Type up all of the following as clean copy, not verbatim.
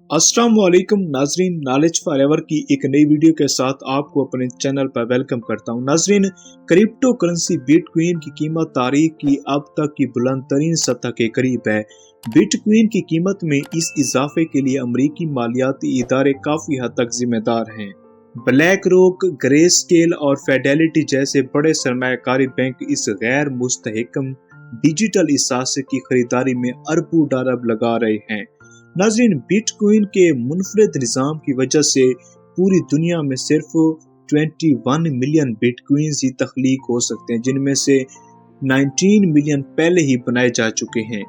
अस्सलाम वालेकुम नाजरीन, नॉलेज फॉर एवर की एक नई वीडियो के साथ आपको अपने चैनल पर वेलकम करता हूं। नाजरीन, क्रिप्टो करेंसी बिटकॉइन की कीमत तारीख की अब तक की बुलंद तरीन सतह के करीब है। बिटकॉइन की कीमत में इस इजाफे के लिए अमरीकी मालियाती इदारे काफी हद तक जिम्मेदार हैं। ब्लैक रॉक, ग्रेस्केल और फेडेलिटी जैसे बड़े सरमायाकारी बैंक इस गैर मुस्तहकम डिजिटल इसासे की खरीदारी में अरबों डॉलर लगा रहे हैं। नाज़रीन, बिटकॉइन के मुनफरद निज़ाम की वजह से पूरी दुनिया में सिर्फ 21 मिलियन बिटकॉइंस ही तख्लीक हो सकते हैं, जिनमें से 19 मिलियन पहले ही बनाए जा चुके हैं।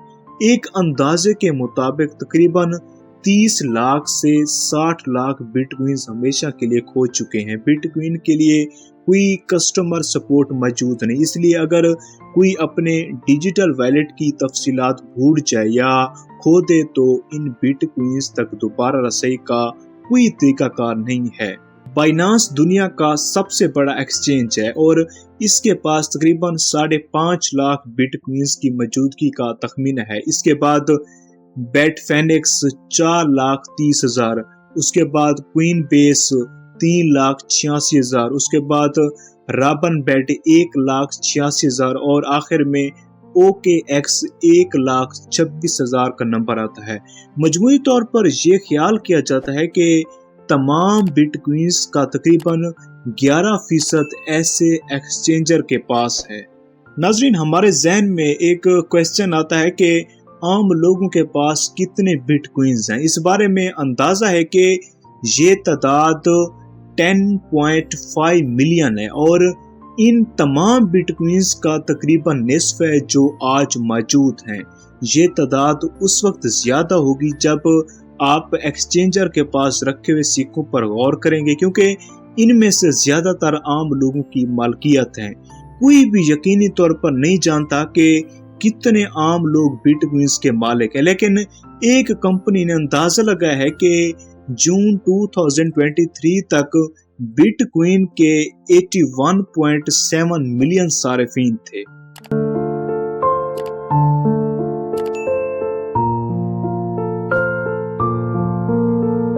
एक अंदाजे के मुताबिक तकरीबन 30 लाख से 60 लाख बिटकॉइंस हमेशा के लिए खो चुके हैं। बिटकॉइन के लिए कोई कस्टमर सपोर्ट मौजूद नहीं, इसलिए अगर कोई अपने डिजिटल वॉलेट की तफसीलात भूल जाए या खो दे तो इन बिटकॉइंस तक दोबारा रसाई का कोई तरीकाकार नहीं है। बाइनांस दुनिया का सबसे बड़ा एक्सचेंज है और इसके पास तकरीबन 5.5 लाख बिटकॉइंस की मौजूदगी का तखमीना है। इसके बाद बेटफेनिक्स 4,30,000, उसके बाद क्वीन बेस 3,86,000, उसके बाद रॉबिनबेट 1,86,000 और आखिर में OKX 1,26,000 का नंबर आता है। मजमूई तौर पर यह ख्याल किया जाता है कि तमाम बिटकॉइंस का तकरीबन 11% ऐसे एक्सचेंजर के पास है। नाजरीन, हमारे जहन में एक क्वेश्चन आता है कि आम लोगों के पास कितने बिटकॉइंस हैं। इस बारे में अंदाजा है कि ये तादाद 10.5 मिलियन है और इन तमाम बिटकॉइंस का तकरीबन निस्फ है जो आज मौजूद हैं। ये तादाद उस वक्त ज्यादा होगी जब आप एक्सचेंजर के पास रखे हुए सिक्कों पर गौर करेंगे, क्योंकि इनमें से ज्यादातर आम लोगों की मालकियत है। कोई भी यकीनी तौर पर नहीं जानता कि कितने आम लोग बिटकॉइंस के मालिक हैं, लेकिन एक कंपनी ने अंदाजा लगाया है कि जून 2023 तक बिटकॉइन के 81.7 मिलियन सारिफीन थे।